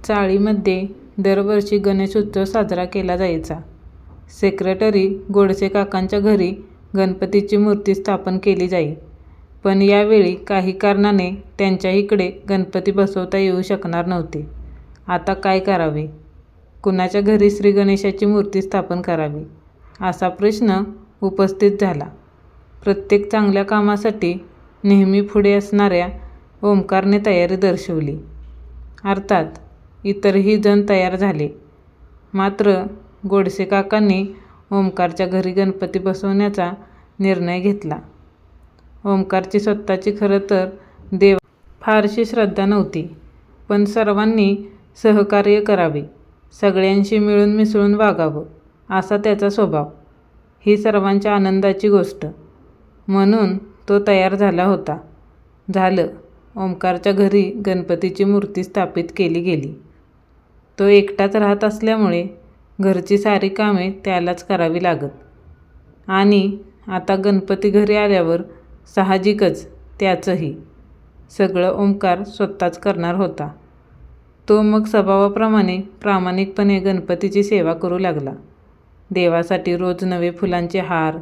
चाळीमध्ये दरवर्षी गणेशोत्सव साजरा केला जायचा. सेक्रेटरी गोडसे काकांच्या घरी गणपतीची मूर्ती स्थापन केली जाई. पण यावेळी काही कारणाने त्यांच्या इकडे गणपती बसवता येऊ शकणार नव्हते. आता काय करावे? कुणाच्या घरी श्री गणेशाची मूर्ती स्थापन करावी असा प्रश्न उपस्थित झाला. प्रत्येक चांगल्या कामासाठी नेहमी पुढे असणाऱ्या ओमकारने तयारी दर्शवली. अर्थात इतरही जण तयार झाले. मात्र गोडसे काकांनी ओमकारच्या घरी गणपती बसवण्याचा निर्णय घेतला. ओमकारची स्वतःची खरं तर फारशी श्रद्धा नव्हती. पण सर्वांनी सहकार्य करावे, सगळ्यांशी मिळून मिसळून वागावं असा त्याचा स्वभाव. ही सर्वांच्या आनंदाची गोष्ट. म्हणून तो तयार झाला होता. झालं. ओमकारच्या घरी गणपतीची मूर्ती स्थापित केली गेली. तो एकटाच राहत असल्यामुळे घरची सारी कामे त्यालाच करावी लागत. आणि आता गणपती घरी आल्यावर साहजिकच त्याचंही सगळं ओमकार स्वतःच करणार होता. तो मग स्वभावाप्रमाणे प्रामाणिकपणे गणपतीची सेवा करू लागला. देवासाठी रोज नवे फुलांचे हार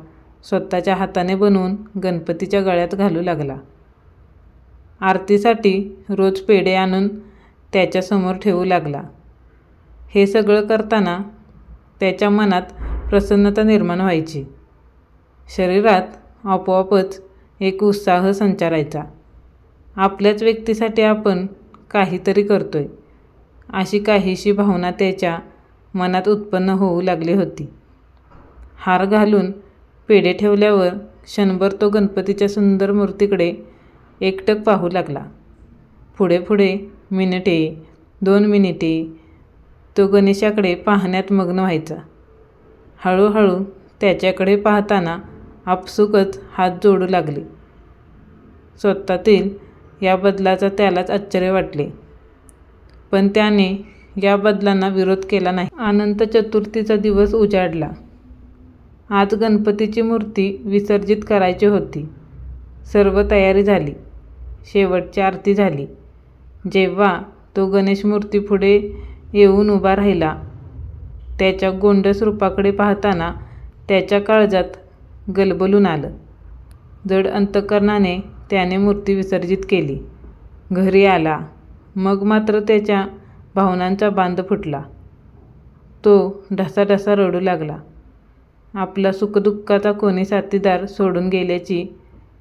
स्वतःच्या हाताने बनवून गणपतीच्या गळ्यात घालू लागला. आरतीसाठी रोज पेढे आणून त्याच्यासमोर ठेवू लागला. हे सगळं करताना त्याच्या मनात प्रसन्नता निर्माण व्हायची. शरीरात आपोआपच एक उत्साह संचारायचा. आपल्याच व्यक्तीसाठी आपण काहीतरी करतोय अशी काहीशी भावना त्याच्या मनात उत्पन्न होऊ लागली होती. हार घालून पेढे ठेवल्यावर क्षणभर तो गणपतीच्या सुंदर मूर्तीकडे एकटक पाहू लागला. पुढे पुढे मिनिटे, 2 मिनिटे तो गणेशाकडे पाहण्यात मग्न व्हायचा. हळूहळू त्याच्याकडे पाहताना आपसुकच हात जोडू लागले. स्वतःतील या बदलाचा त्यालाच आश्चर्य वाटले. पण त्याने या बदलांना विरोध केला नाही. अनंत चतुर्थीचा दिवस उजाडला. आज गणपतीची मूर्ती विसर्जित करायची होती. सर्व तयारी झाली. शेवटची आरती झाली. जेव्हा तो गणेश मूर्तीपुढे येऊन उभा राहिला, त्याच्या गोंडस रूपाकडे पाहताना त्याच्या काळजात गलबलून आलं. जड अंतकरणाने त्याने मूर्ती विसर्जित केली. घरी आला. मग मात्र त्याच्या भावनांचा बांध फुटला. तो ढसाढसा रडू लागला. आपला सुखदुःखाचा कोणी साथीदार सोडून गेल्याची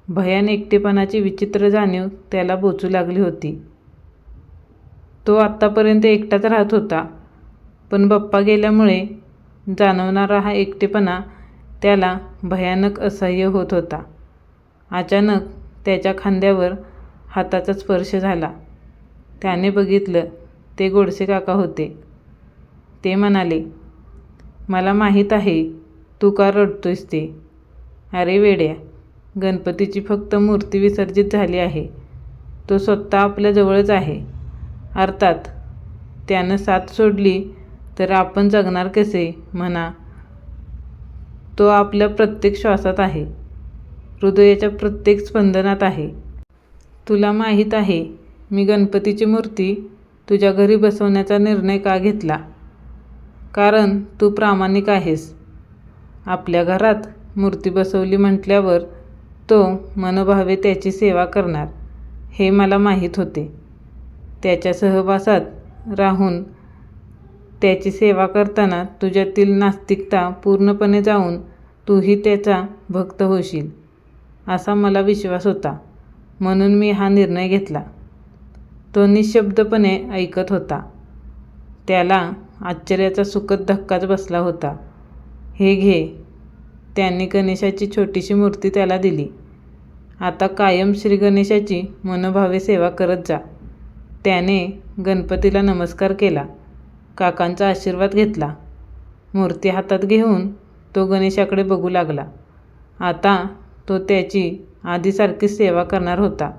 भयान एकटेपणाची विचित्र जाणीव त्याला बोचू लागली होती. तो आत्तापर्यंत एकटाच राहत होता. पण बाप्पा गेल्यामुळे जाणवणारा हा एकटेपणा त्याला भयानक असह्य होत होता. अचानक त्याच्या खांद्यावर हाताचा स्पर्श झाला. त्याने बघितलं. ते गोडसे काका होते. ते म्हणाले, "मला माहीत आहे तू का रडतोयस ते. अरे वेड्या, गणपतीची फक्त मूर्ती विसर्जित झाली आहे. तो स्वतः आपल्या जवळच आहे. अर्थात त्यानं साथ सोडली तर आपण जगणार कसे म्हणा. तो आपल्या प्रत्येक श्वासात आहे, हृदयाच्या प्रत्येक स्पंदनात आहे. तुला माहीत आहे मी गणपतीची मूर्ती तुझ्या घरी बसवण्याचा निर्णय का घेतला? कारण तू प्रामाणिक आहेस. आपल्या घरात मूर्ती बसवली म्हटल्यावर तो मनोभावे त्याची सेवा करणार हे मला माहीत होते. त्याच्या सहवासात राहून त्याची सेवा करताना तुझ्यातील नास्तिकता पूर्णपणे जाऊन तूही त्याचा भक्त होशील असा मला विश्वास होता. म्हणून मी हा निर्णय घेतला." तो निःशब्दपणे ऐकत होता. त्याला आश्चर्याचा सुखद धक्काच बसला होता. "हे घे." त्यांनी गणेशाची छोटीशी मूर्ती त्याला दिली. "आता कायम श्री गणेशाची मनोभावे सेवा करत जा." त्याने गणपतीला नमस्कार केला. काकांचा आशीर्वाद घेतला. मूर्ती हातात घेऊन तो गणेशाकडे बघू लागला. आता तो त्याची आधीसारखीच सेवा करणार होता.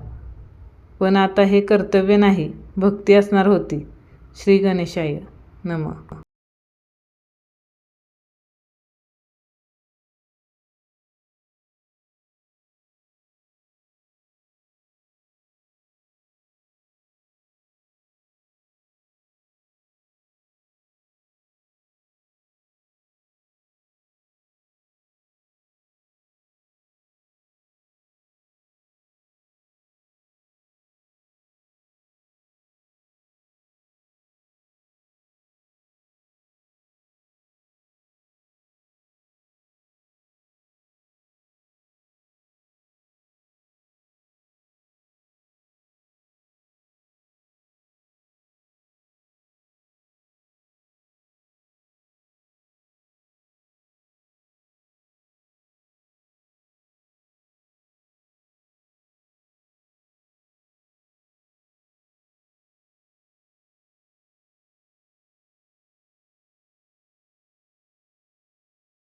पण आता हे कर्तव्य नाही, भक्ती असणार होती. श्री गणेशाय नमः.